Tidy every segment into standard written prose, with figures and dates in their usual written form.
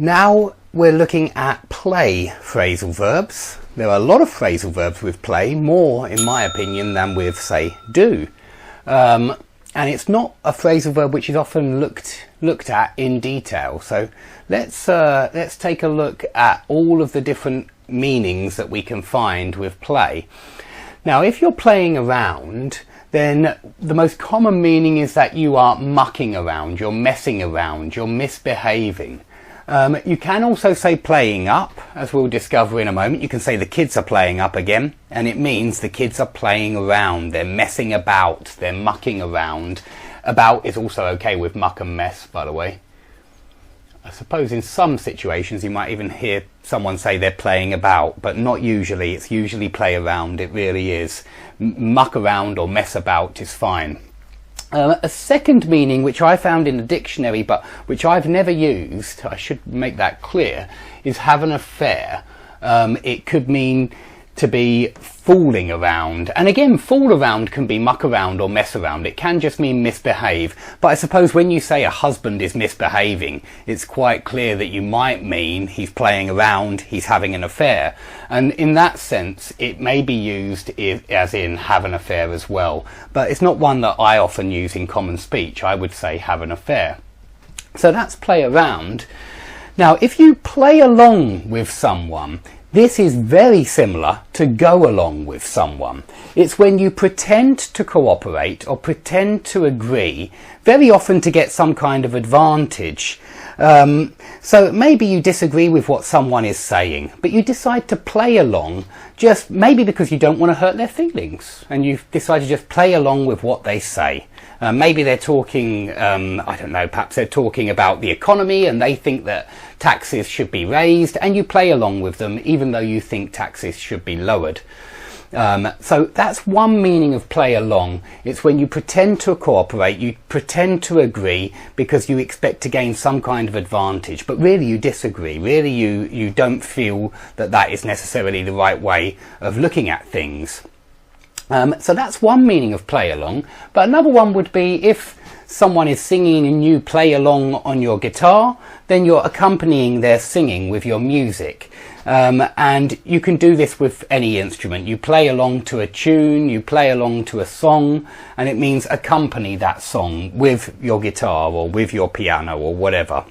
Now we're looking at play phrasal verbs. There are a lot of phrasal verbs with play, more in my opinion than with, say, do. And it's not a phrasal verb which is often looked at in detail. So let's take a look at all of the different meanings that we can find with play. Now, if you're playing around, then the most common meaning is that you are mucking around, you're messing around, you're misbehaving. You can also say playing up, as we'll discover in a moment. You can say the kids are playing up again, and it means the kids are playing around, they're messing about, they're mucking around. About is also okay with muck and mess, by the way. I suppose in some situations you might even hear someone say they're playing about, but not usually. It's usually play around, it really is. Muck around or mess about is fine. A second meaning, which I found in the dictionary but which I've never used, I should make that clear, is have an affair. It could mean to be fooling around, and again, fool around can be muck around or mess around. It can just mean misbehave, but I suppose when you say a husband is misbehaving, it's quite clear that you might mean he's playing around, he's having an affair, and in that sense it may be used as in have an affair as well, but it's not one that I often use in common speech. I would say have an affair. So that's play around. Now, if you play along with someone, this is very similar to go along with someone. It's when you pretend to cooperate or pretend to agree, very often to get some kind of advantage. So maybe you disagree with what someone is saying, but you decide to play along, just maybe because you don't want to hurt their feelings, and you decide to just play along with what they say. Maybe they're talking, I don't know, perhaps they're talking about the economy and they think that taxes should be raised, and you play along with them even though you think taxes should be lowered. So that's one meaning of play along. It's when you pretend to cooperate, you pretend to agree because you expect to gain some kind of advantage, but really you disagree. Really you don't feel that that is necessarily the right way of looking at things. So that's one meaning of play along, but another one would be if someone is singing and you play along on your guitar, then you're accompanying their singing with your music. And you can do this with any instrument. You play along to a tune, you play along to a song, and it means accompany that song with your guitar or with your piano or whatever.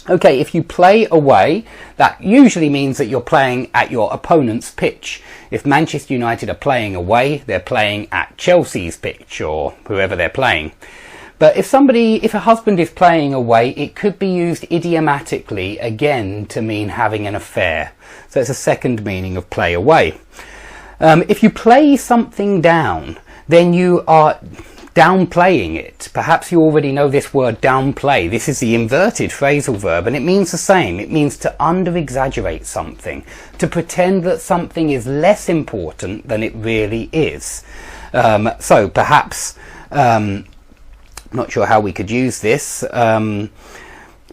Okay, if you play away, that usually means that you're playing at your opponent's pitch. If Manchester United are playing away, they're playing at Chelsea's pitch or whoever they're playing. But if a husband is playing away, it could be used idiomatically again to mean having an affair. So it's a second meaning of play away. If you play something down, then you are downplaying it. Perhaps you already know this word downplay. This is the inverted phrasal verb, and it means the same. It means to under-exaggerate something, to pretend that something is less important than it really is. So perhaps, not sure how we could use this,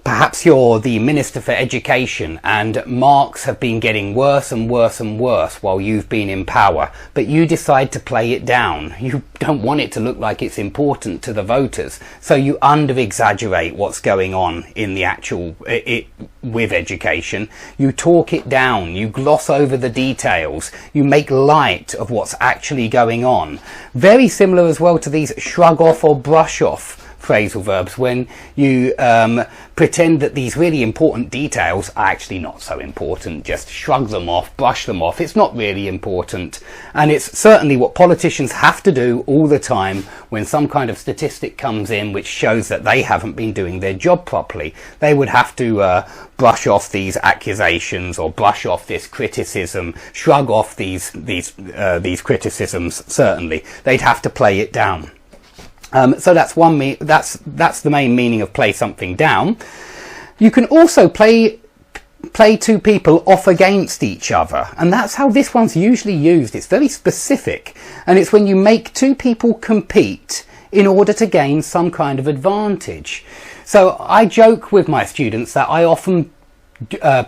perhaps you're the Minister for Education and marks have been getting worse and worse and worse while you've been in power, but you decide to play it down. You don't want it to look like it's important to the voters, so you under-exaggerate what's going on in the actual with education. You talk it down, you gloss over the details, you make light of what's actually going on. Very similar as well to these shrug off or brush off phrasal verbs, when you pretend that these really important details are actually not so important. Just shrug them off, brush them off. It's not really important, and it's certainly what politicians have to do all the time when some kind of statistic comes in which shows that they haven't been doing their job properly. They would have to brush off these accusations or brush off this criticism, shrug off these criticisms. Certainly they'd have to play it down. So that's that's the main meaning of play something down. You can also play two people off against each other, and that's how this one's usually used. It's very specific, and it's when you make two people compete in order to gain some kind of advantage. So I joke with my students that I often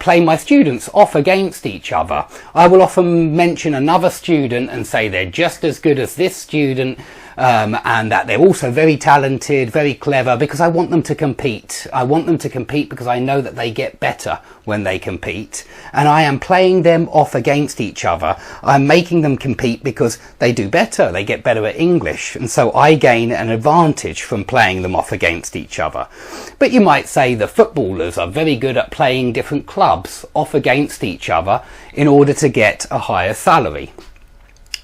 play my students off against each other. I will often mention another student and say they're just as good as this student, and that they're also very talented, very clever, because I want them to compete. I want them to compete because I know that they get better when they compete, and I am playing them off against each other. I'm making them compete because they do better, they get better at English, and so I gain an advantage from playing them off against each other. But you might say the footballers are very good at playing different clubs off against each other in order to get a higher salary.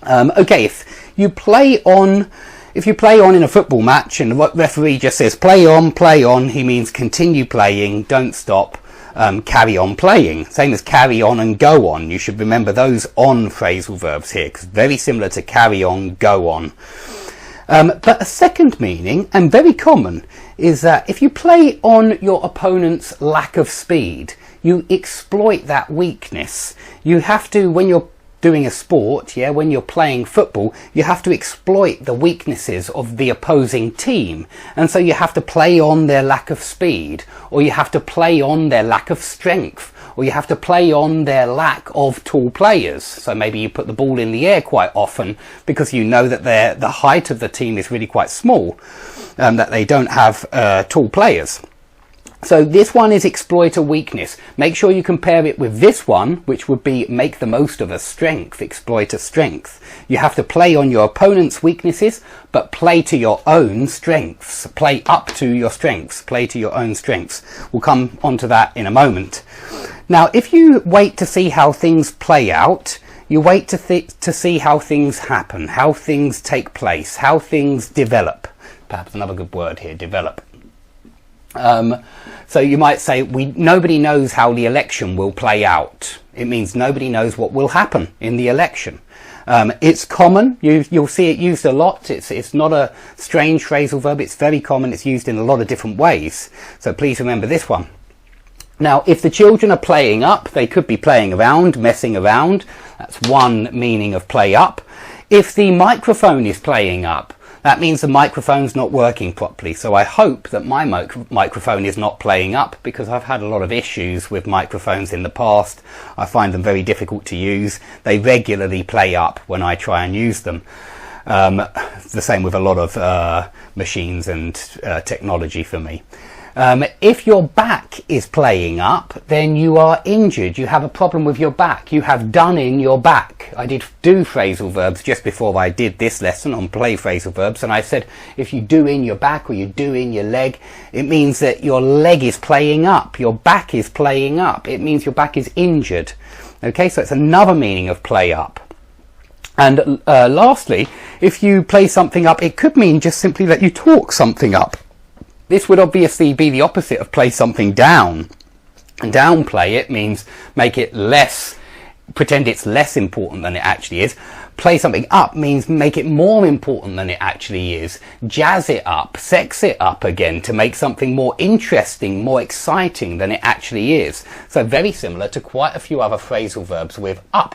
Okay, if you play on in a football match and the referee just says play on, he means continue playing, don't stop, carry on playing. Same as carry on and go on. You should remember those on phrasal verbs here, because very similar to carry on, go on. But a second meaning, and very common, is that if you play on your opponent's lack of speed, you exploit that weakness. You have to, when you're doing a sport, when you're playing football, you have to exploit the weaknesses of the opposing team, and so you have to play on their lack of speed, or you have to play on their lack of strength, or you have to play on their lack of tall players. So maybe you put the ball in the air quite often because you know that the height of the team is really quite small, that they don't have tall players. So this one is exploit a weakness. Make sure you compare it with this one, which would be make the most of a strength, exploit a strength. You have to play on your opponent's weaknesses, but play to your own strengths. Play up to your strengths. Play to your own strengths. We'll come onto that in a moment. Now, if you wait to see how things play out, you wait to see how things happen, how things take place, how things develop. Perhaps another good word here, develop. So you might say, nobody knows how the election will play out. It means nobody knows what will happen in the election. It's common. You'll see it used a lot. It's not a strange phrasal verb. It's very common. It's used in a lot of different ways. So please remember this one. Now, if the children are playing up, they could be playing around, messing around. That's one meaning of play up. If the microphone is playing up, that means the microphone's not working properly. So I hope that my microphone is not playing up, because I've had a lot of issues with microphones in the past. I find them very difficult to use. They regularly play up when I try and use them. The same with a lot of machines and technology for me. If your back is playing up, then you are injured. You have a problem with your back. You have done in your back. I did do phrasal verbs just before I did this lesson on play phrasal verbs, and I said if you do in your back or you do in your leg, it means that your leg is playing up. Your back is playing up. It means your back is injured. Okay, so it's another meaning of play up. And lastly, if you play something up, it could mean just simply that you talk something up. This would obviously be the opposite of play something down. And downplay it means make it less, pretend it's less important than it actually is. Play something up means make it more important than it actually is. Jazz it up, sex it up again to make something more interesting, more exciting than it actually is. So very similar to quite a few other phrasal verbs with up.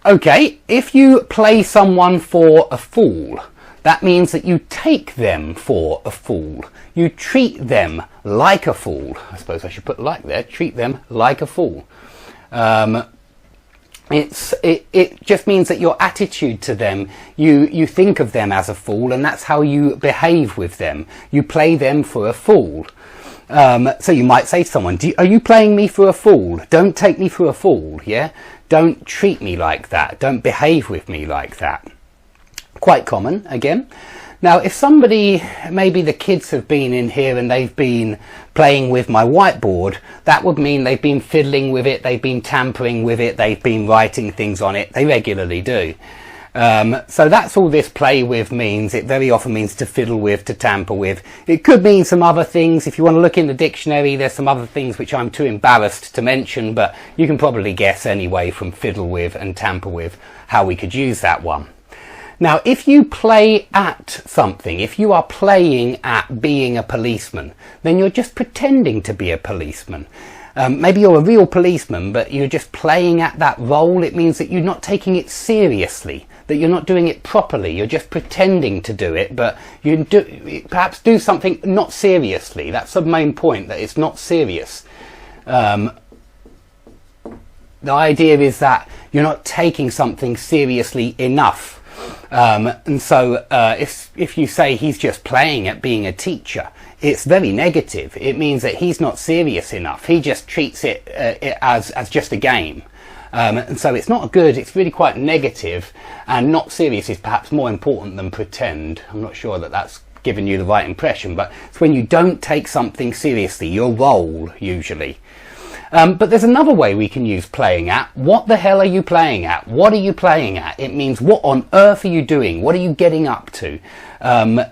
Okay, if you play someone for a fool, that means that you take them for a fool. You treat them like a fool. I suppose I should put like there. Treat them like a fool. It just means that your attitude to them, you think of them as a fool, and that's how you behave with them. You play them for a fool. So you might say to someone, are you playing me for a fool? Don't take me for a fool, yeah? Don't treat me like that. Don't behave with me like that. Quite common, again. Now, if somebody, maybe the kids have been in here and they've been playing with my whiteboard, that would mean they've been fiddling with it, they've been tampering with it, they've been writing things on it. They regularly do. So that's all this play with means. It very often means to fiddle with, to tamper with. It could mean some other things. If you want to look in the dictionary, there's some other things which I'm too embarrassed to mention, but you can probably guess anyway from fiddle with and tamper with how we could use that one. Now, if you play at something, if you are playing at being a policeman, then you're just pretending to be a policeman. Maybe you're a real policeman, but you're just playing at that role. It means that you're not taking it seriously, that you're not doing it properly. You're just pretending to do it, but you perhaps do something not seriously. That's the main point, that it's not serious. The idea is that you're not taking something seriously enough. And so if you say he's just playing at being a teacher, it's very negative. It means that he's not serious enough. He just treats it as just a game. And so it's not good. It's really quite negative, and not serious is perhaps more important than pretend. I'm not sure that that's given you the right impression, but it's when you don't take something seriously, your role usually. But there's another way we can use playing at. What the hell are you playing at? What are you playing at? It means what on earth are you doing? What are you getting up to?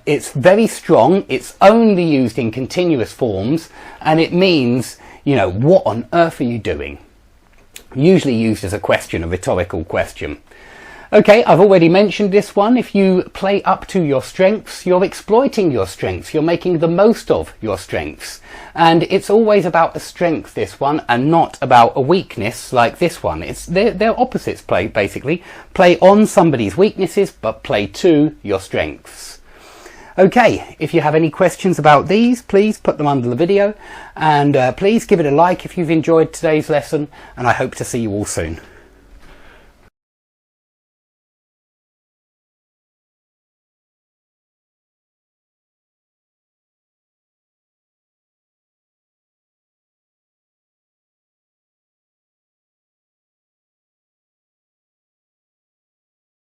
It's very strong. It's only used in continuous forms, and it means, you know, what on earth are you doing? Usually used as a question, a rhetorical question. Okay, I've already mentioned this one. If you play up to your strengths, you're exploiting your strengths. You're making the most of your strengths. And it's always about a strength, this one, and not about a weakness like this one. They're opposites, basically. Play on somebody's weaknesses, but play to your strengths. Okay, if you have any questions about these, please put them under the video, and please give it a like if you've enjoyed today's lesson, and I hope to see you all soon.